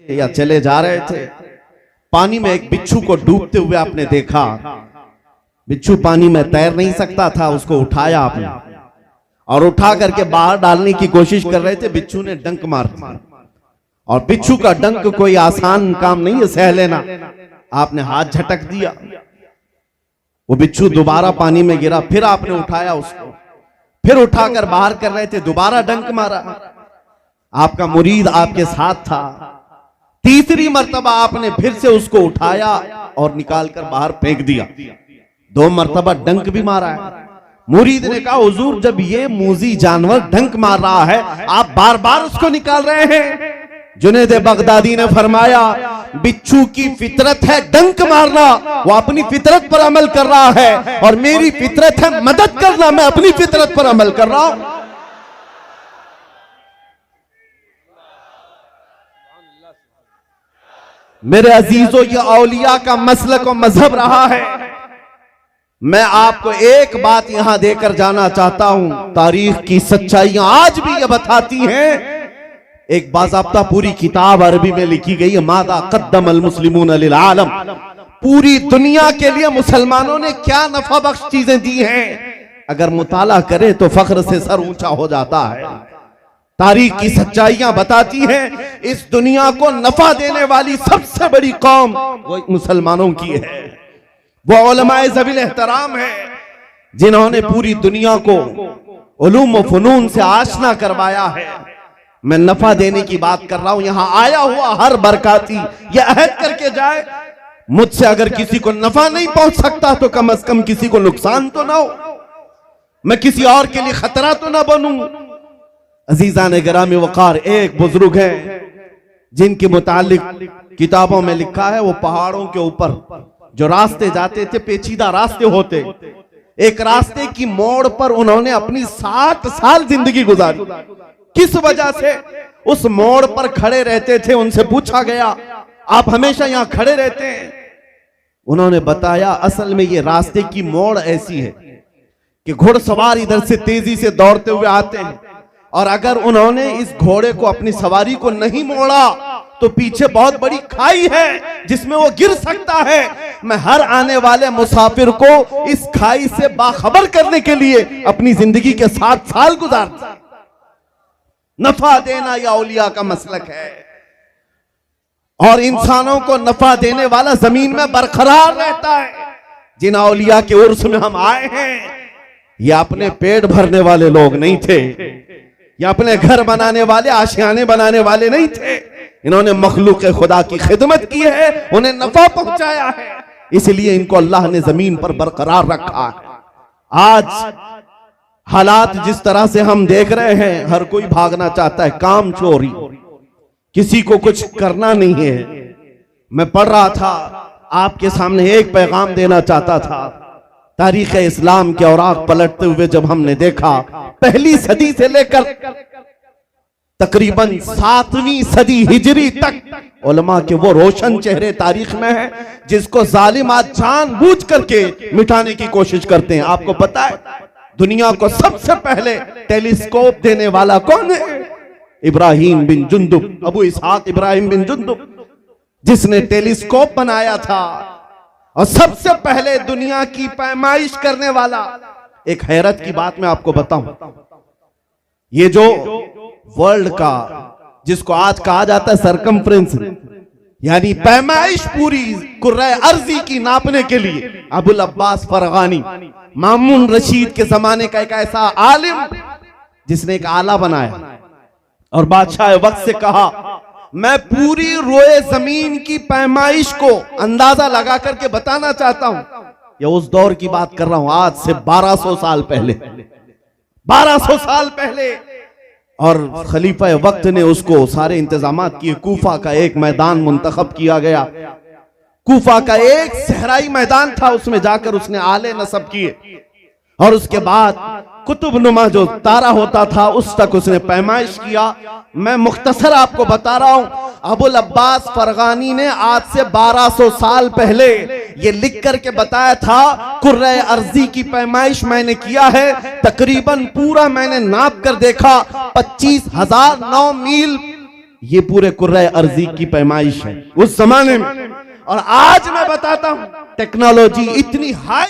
या चले जा रहे थे, पानी में एक बिच्छू को डूबते हुए आपने देखा। बिच्छू पानी में तैर नहीं सकता था, उसको उठाया आपने और उठा करके बाहर डालने की कोशिश कर रहे थे। बिच्छू ने डंक मार दिया और बिच्छू का डंक कोई आसान काम नहीं है सह लेना। आपने हाथ झटक दिया, वो बिच्छू दोबारा पानी में गिरा। फिर आपने उठाया उसको, फिर उठाकर बाहर कर रहे थे, दोबारा डंक मारा। आपका मुरीद आपके साथ था। तीसरी मर्तबा आपने फिर से उसको उठाया और निकालकर बाहर फेंक दिया। 2 मर्तबा डंक भी मारा है। मुरीद ने कहा, हुजूर जब ये मूजी जानवर डंक मार रहा है, आप बार बार उसको निकाल रहे हैं। जुनैद बगदादी ने फरमाया, बिच्छू की फितरत है डंक मारना, वो अपनी फितरत पर अमल कर रहा है, और मेरी फितरत है मदद करना, मैं अपनी फितरत पर अमल कर रहा हूं। मेरे अजीजों, ये औलिया का मसलक और मजहब रहा है। मैं आपको एक बात यहां देकर जाना चाहता हूं, तारीख की सच्चाइयां आज भी ये बताती हैं। एक बाज़ाब्ता पूरी किताब अरबी में लिखी गई है, मादा क़द्दमल मुस्लिमून लिल आलम। पूरी दुनिया के लिए मुसलमानों ने क्या नफा बख्श चीजें दी हैं, अगर मुताला करे तो फख्र से सर ऊंचा हो जाता है। तारीख की सच्चाइयां बताती हैं, इस दुनिया को नफा देने वाली सबसे बड़ी कौम वो मुसलमानों की है। वो उलमाए ज़वील एहतराम है जिन्होंने पूरी दुनिया को उलूम व फ़नून से आशना करवाया है। मैं नफा देने की बात कर रहा हूं। यहां आया हुआ हर बरकाती यह अहद करके जाए, मुझसे अगर किसी को नफा नहीं पहुंच सकता तो कम से कम किसी को नुकसान तो ना हो, मैं किसी और के लिए खतरा तो ना बनूं। अजीजान गिरामी वकार, एक बुजुर्ग है जिनके मुतालिक किताबों में लिखा है, वो पहाड़ों के ऊपर जो रास्ते जाते थे, पेचीदा रास्ते होते, एक रास्ते की मोड़ पर उन्होंने अपनी 60 साल जिंदगी गुजारी। किस वजह से उस मोड़ पर खड़े रहते थे? उनसे पूछा गया, आप हमेशा यहां खड़े रहते हैं? उन्होंने बताया, असल में ये रास्ते की मोड़ ऐसी है कि घुड़सवार इधर से तेजी से दौड़ते हुए आते हैं, और अगर उन्होंने इस घोड़े को, अपनी सवारी को नहीं मोड़ा तो पीछे बहुत बड़ी खाई है जिसमें वो गिर सकता है। मैं हर आने वाले मुसाफिर को इस खाई से बाखबर करने के लिए अपनी जिंदगी के 60 साल गुजारता। नफा देना या औलिया का मसलक है, और इंसानों को नफा देने वाला जमीन में बरकरार रहता है। जिन औलिया के उर्स में हम आए हैं, ये अपने पेट भरने वाले लोग नहीं थे, ये अपने घर बनाने वाले, आशियाने बनाने वाले नहीं थे। इन्होंने मखलूक खुदा की खिदमत की है, उन्हें नफा पहुंचाया है, इसलिए इनको अल्लाह ने जमीन पर बरकरार रखा है। आज हालात जिस तरह से हम देख रहे हैं, हर कोई भागना चाहता है, काम चोरी, किसी को कुछ करना नहीं है। मैं पढ़ रहा था, आपके सामने एक पैगाम देना चाहता था। तारीख इस्लाम के औराक पलटते हुए जब हमने देखा, पहली सदी से लेकर तकरीबन 7वीं सदी हिजरी तक उलमा के वो रोशन चेहरे तारीख में हैं जिसको जालिम आज जानबूझ करके मिटाने की कोशिश करते हैं। आपको पता है, दुनिया को सबसे पहले टेलीस्कोप देने वाला कौन है? इब्राहिम बिन जुंदुब, अबू इसहाक इब्राहिम बिन जुंदुब, जिसने टेलीस्कोप बनाया था, और सबसे पहले दुनिया की पैमाइश करने वाला। एक हैरत की बात मैं आपको बताऊं, ये जो वर्ल्ड का, जिसको आज कहा जाता है सरकमफ्रेंस, यानी पैमाइश पूरी कुर्रे अर्जी की नापने के लिए, अबुल अब्बास फरगानी, मामून रशीद के जमाने का एक ऐसा आलिम जिसने एक आला बनाया और बादशाह वक्त से कहा, मैं पूरी रोए जमीन की पैमाइश को अंदाजा लगा करके बताना चाहता हूं। या उस दौर की बात कर रहा हूं, आज से 1200 साल पहले, 1200 साल पहले। और खलीफा वक्त ने उसको सारे इंतजामात किए। कूफा का एक मैदान मुंतखब किया गया, कूफा का एक सहराई मैदान था, उसमें जाकर उसने आले नसब किए, और उसके बाद कुतुब नुमा जो तारा होता था उस तक उसने पैमाइश किया। मैं मुख्तसर आपको बता रहा हूं, अबुल अब्बास फरगानी ने आज से 1200 साल पहले ये लिख करके बताया था, कुर्रे अर्जी की पैमाइश मैंने किया है, तकरीबन पूरा मैंने नाप कर देखा, 25,009 मील ये पूरे कुर्रे अर्जी की पैमाइश है उस जमाने में। और आज मैं बताता हूं टेक्नोलॉजी इतनी हाई